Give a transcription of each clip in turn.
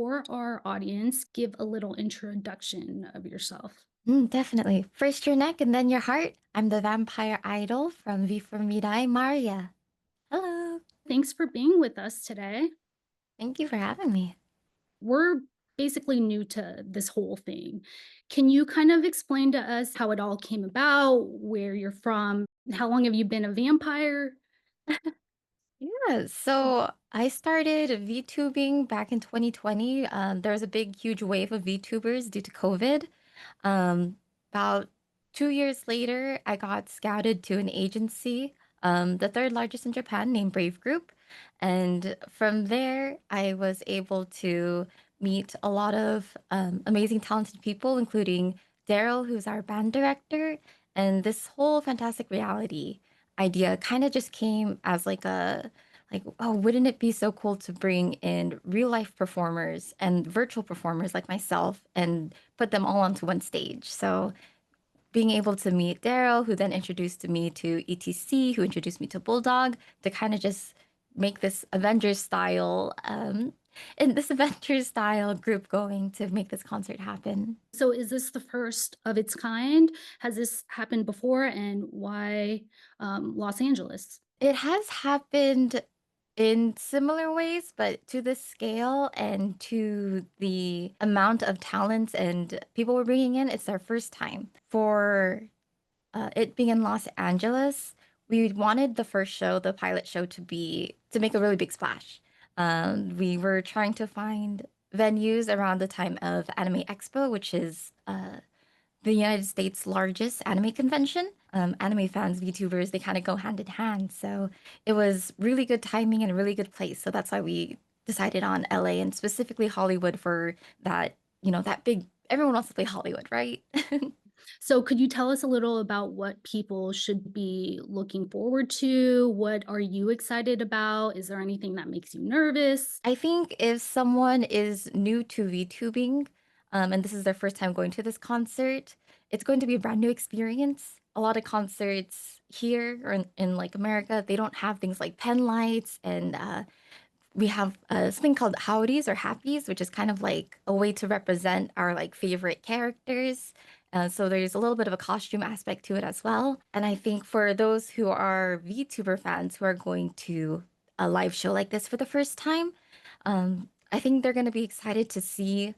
for our audience, give a little introduction of yourself. Definitely. First your neck and then your heart. I'm the vampire idol from V for Mirai, Maria. Hello. Thanks for being with us today. Thank you for having me. We're basically new to this whole thing. Can you kind of explain to us how it all came about, where you're from? How long have you been a vampire? Yeah, so I started VTubing back in 2020. There was a big, huge wave of VTubers due to COVID. Um, about 2 years later, I got scouted to an agency, the third largest in Japan, named Brave Group. And from there, I was able to meet a lot of amazing, talented people, including Daryl, who's our band director. And this whole fantastic reality idea kind of just came as oh, wouldn't it be so cool to bring in real life performers and virtual performers like myself and put them all onto one stage? So being able to meet Daryl, who then introduced me to ETC, who introduced me to Bulldog, to kind of just make this Avengers style, in this Avengers style group going to make this concert happen. So, is this the first of its kind? Has this happened before, and why Los Angeles? It has happened in similar ways, but to the scale and to the amount of talents and people we're bringing in, it's our first time. For it being in Los Angeles, we wanted the first show, the pilot show, to make a really big splash. We were trying to find venues around the time of Anime Expo, which is the United States' largest anime convention. Anime fans, VTubers, they kind of go hand in hand. So it was really good timing and a really good place. So that's why we decided on LA and specifically Hollywood for that, that big, everyone wants to play Hollywood, right? So, could you tell us a little about what people should be looking forward to? What are you excited about? Is there anything that makes you nervous? I think if someone is new to VTubing, and this is their first time going to this concert, it's going to be a brand new experience. A lot of concerts here or in like America, they don't have things like pen lights, and we have something called howdies or happies, which is kind of like a way to represent our like favorite characters. So there's a little bit of a costume aspect to it as well. And I think for those who are VTuber fans who are going to a live show like this for the first time, I think they're going to be excited to see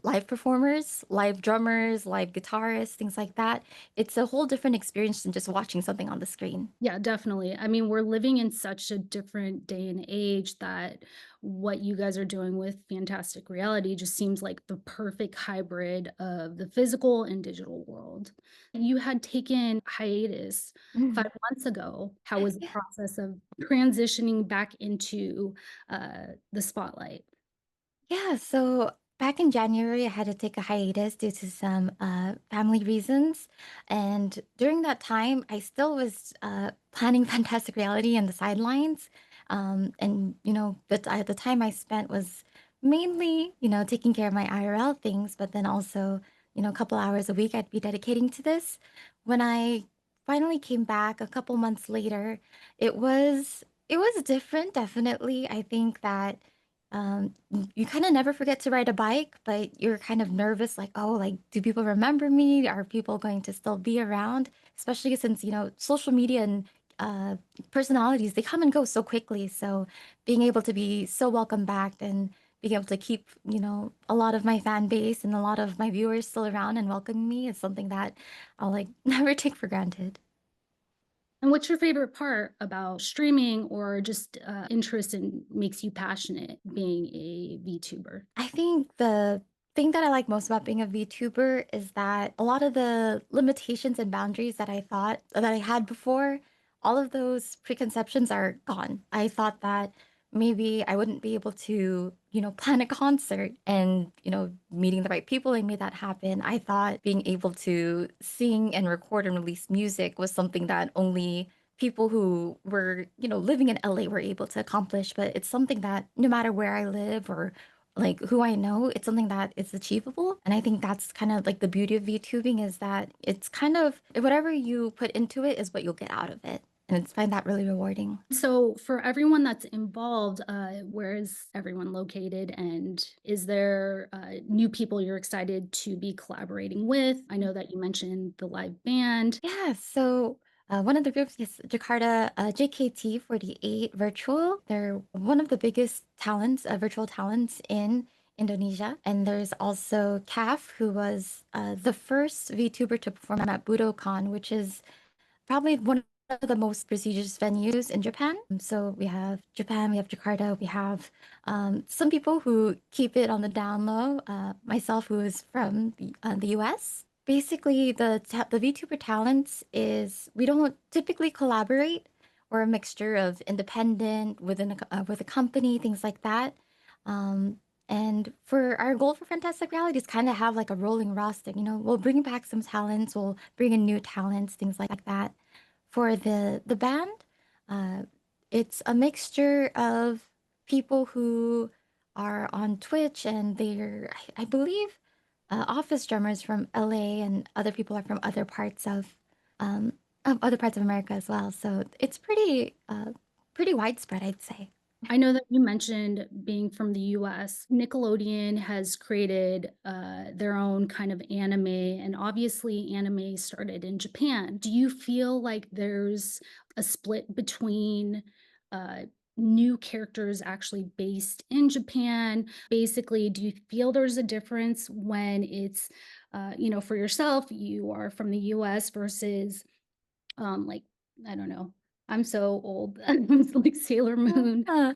live performers, live drummers, live guitarists, things like that. It's a whole different experience than just watching something on the screen. Yeah, definitely. I mean, we're living in such a different day and age that what you guys are doing with fantastic reality just seems like the perfect hybrid of the physical and digital world. You had taken hiatus Mm. 5 months ago. How was the Yeah. process of transitioning back into the spotlight? Yeah, so back in January, I had to take a hiatus due to some family reasons. And during that time, I still was planning Fantastic Reality and the sidelines. The time I spent was mainly, taking care of my IRL things, but then also, a couple hours a week I'd be dedicating to this. When I finally came back a couple months later, it was different, definitely. I think that you kind of never forget to ride a bike, but you're kind of nervous, like, oh, like, do people remember me? Are people going to still be around? Especially since, social media and uh, personalities, they come and go so quickly. So being able to be so welcome back and being able to keep, a lot of my fan base and a lot of my viewers still around and welcoming me is something that I'll like never take for granted. And what's your favorite part about streaming or just interest and makes you passionate being a VTuber? I think the thing that I like most about being a VTuber is that a lot of the limitations and boundaries that I thought that I had before, all of those preconceptions are gone. I thought that maybe I wouldn't be able to, plan a concert and, meeting the right people and made that happen. I thought being able to sing and record and release music was something that only people who were, living in LA were able to accomplish, but it's something that no matter where I live or like who I know, it's something that is achievable. And I think that's kind of like the beauty of VTubing is that it's kind of whatever you put into it is what you'll get out of it. and it's find that really rewarding. So, for everyone that's involved, where is everyone located? And is there new people you're excited to be collaborating with? I know that you mentioned the live band. Yeah, so one of the groups is Jakarta JKT48 Virtual. They're one of the biggest talents, virtual talents in Indonesia. And there's also CAF, who was the first VTuber to perform at Budokan, which is probably one of the most prestigious venues in Japan. So we have Japan, we have Jakarta, we have some people who keep it on the down low. Myself, who is from the US. Basically, the VTuber talents is we don't typically collaborate. We're a mixture of independent with a company, things like that. Um, and for our goal for Fantastic Reality is kind of have like a rolling roster. You know, we'll bring back some talents, we'll bring in new talents, things like that. For the band, uh, it's a mixture of people who are on Twitch and I believe, office drummers from LA and other people are from um, other parts of America as well. So it's pretty widespread, I'd say. I know that you mentioned being from the US. Nickelodeon has created their own kind of anime, and obviously, anime started in Japan. Do you feel like there's a split between uh, new characters actually based in Japan? Basically, do you feel there's a difference when it's, for yourself, you are from the US versus like, I don't know. I'm so old. It's like Sailor Moon. Yeah.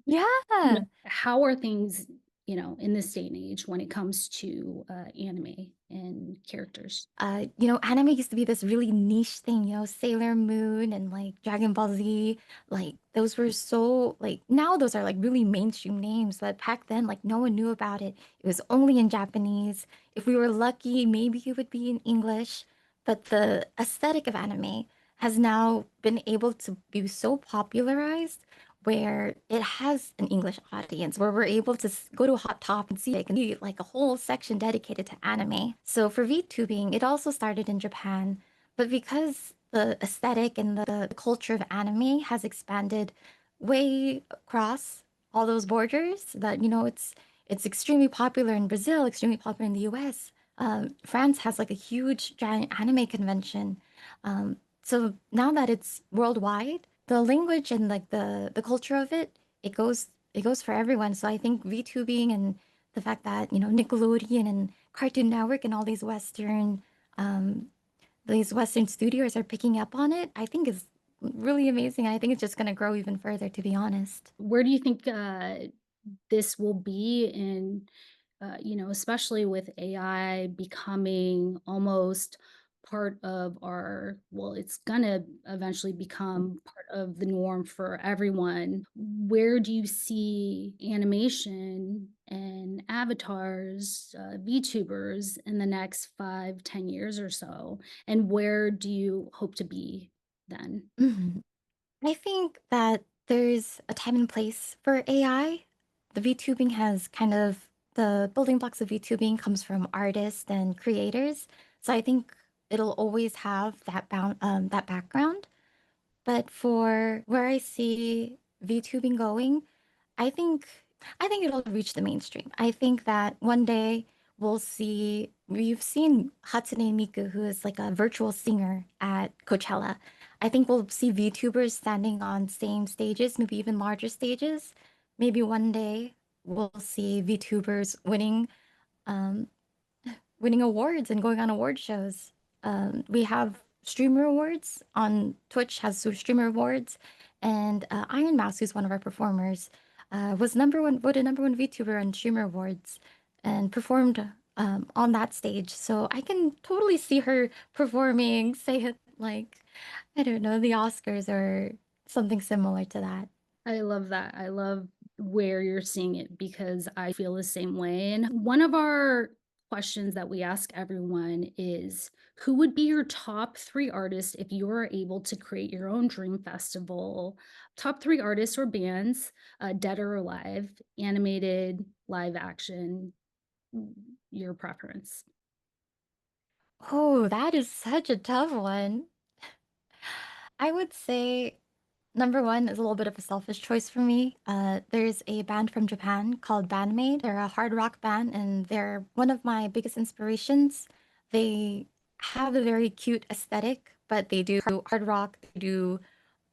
Yeah. How are things, in this day and age when it comes to anime and characters? Anime used to be this really niche thing, Sailor Moon and like Dragon Ball Z. Like those were so like now those are like really mainstream names, but back then like no one knew about it. It was only in Japanese. If we were lucky, maybe it would be in English. But the aesthetic of anime has now been able to be so popularized where it has an English audience, where we're able to go to a hot top and see it, and see like a whole section dedicated to anime. So for VTubing, it also started in Japan, but because the aesthetic and the culture of anime has expanded way across all those borders, that it's extremely popular in Brazil, extremely popular in the US. France has like a huge giant anime convention. So now that it's worldwide, the language and like the culture of it, it goes for everyone. So I think VTubing and the fact that, Nickelodeon and Cartoon Network and all these Western studios are picking up on it, I think is really amazing. I think it's just gonna grow even further, to be honest. Where do you think this will be in, especially with AI becoming almost part of well, it's gonna eventually become part of the norm for everyone. Where do you see animation and avatars, VTubers in the next 5, 10 years or so? And where do you hope to be then? Mhm. I think that there's a time and place for AI. The VTubing has kind of the building blocks of VTubing comes from artists and creators. So I think it'll always have that background. But for where I see VTubing going, I think I think it'll reach the mainstream. I think that one day we've seen Hatsune Miku, who is like a virtual singer at Coachella. I think we'll see VTubers standing on same stages, maybe even larger stages. Maybe one day we'll see VTubers um, winning awards and going on award shows. We have streamer awards on Twitch has streamer awards, and Iron Mouse, who's one of our performers, was number one voted number one VTuber on streamer awards, and performed on that stage. So I can totally see her performing, say it like I don't know, the Oscars or something similar to that. I love that. I love where you're seeing it because I feel the same way. And one of our questions that we ask everyone is who would be your top 3 artists if you were able to create your own dream festival? Top 3 artists or bands, dead or alive, animated, live action, your preference. Oh, that is such a tough one. I would say number one is a little bit of a selfish choice for me. There's a band from Japan called Bandmade. They're a hard rock band, and they're one of my biggest inspirations. They have a very cute aesthetic, but they do hard rock. They do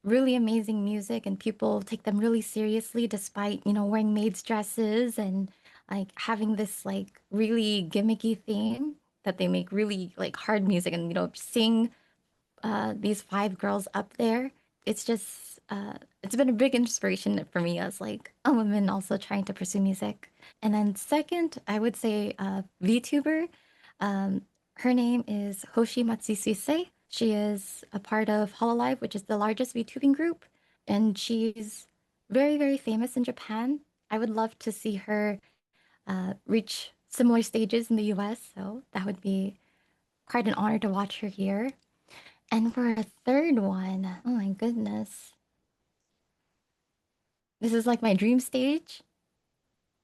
really amazing music, and people take them really seriously, despite wearing maids dresses and like having this like really gimmicky theme that they make really like hard music and sing these five girls up there. It's just it's been a big inspiration for me as like a woman also trying to pursue music. And then second, I would say VTuber. Um, Her name is Hoshi Matsususe. She is a part of Hololive, which is the largest VTubing group, and she's very, very famous in Japan. I would love to see her reach similar stages in the US, so that would be quite an honor to watch her here. And for a third one, oh my goodness. This is like my dream stage.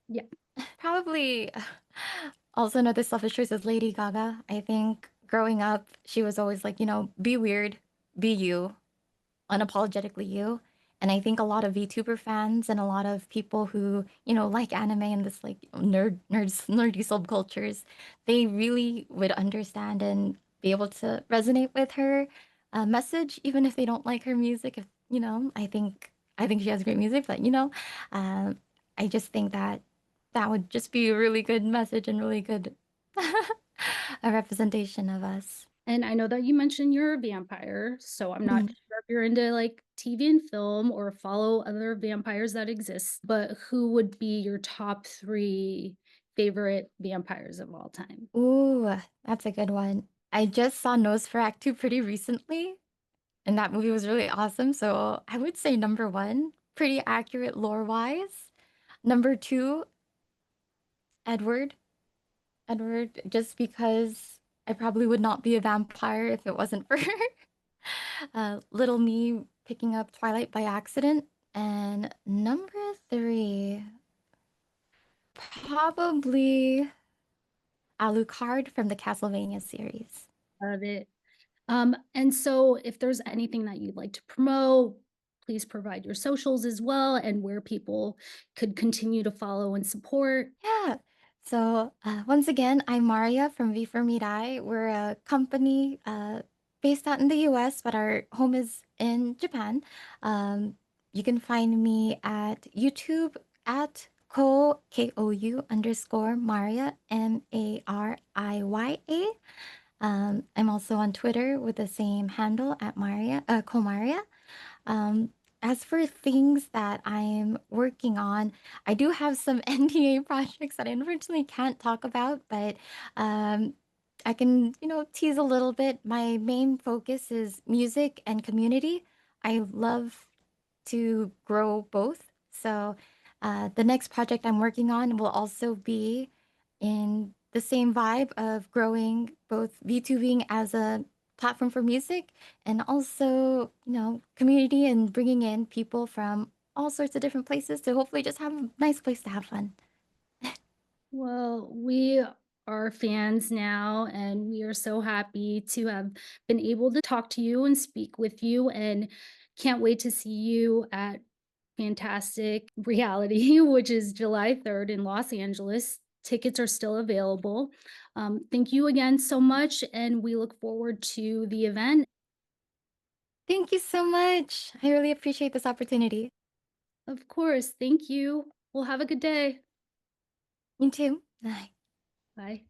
Yeah. Probably also another selfish choice is Lady Gaga. I think growing up, she was always like, be weird, be you, unapologetically you. And I think a lot of VTuber fans and a lot of people who, like anime and this like nerdy subcultures, they really would understand and be able to resonate with her message, even if they don't like her music. If I think she has great music, but uh, I just think that that would just be a really good message and really good a representation of us. And I know that you mentioned you're a vampire, so I'm not sure if you're into like TV and film or follow other vampires that exist, but who would be your top 3 favorite vampires of all time? Ooh, that's a good one. I just saw Nosferatu pretty recently, and that movie was really awesome. So I would say number one, pretty accurate lore-wise. Number two, Edward. Edward, just because I probably would not be a vampire if it wasn't for little me picking up Twilight by accident. And number three, probably Alucard from the Castlevania series. Love it. And so if there's anything that you'd like to promote, please provide your socials as well and where people could continue to follow and support. Yeah. So once again, I'm Maria from V for Mirai. We're a company based out in the US, but our home is in Japan. You can find me at YouTube at Kou underscore Maria, Mariya. I'm also on Twitter with the same handle at Kou Mariya. Um, as for things that I'm working on, I do have some NDA projects that I unfortunately can't talk about, but um, I can, tease a little bit. My main focus is music and community. I love to grow both. So the next project I'm working on will also be in the same vibe of growing both VTubing as a platform for music and also, community and bringing in people from all sorts of different places to hopefully just have a nice place to have fun. Well, we are fans now, and we are so happy to have been able to talk to you and speak with you, and can't wait to see you at Fantastic Reality, which is July 3rd in Los Angeles. Tickets are still available. Thank you again so much, and we look forward to the event. Thank you so much. I really appreciate this opportunity. Of course, thank you. Well, have a good day. You too. Bye. Bye.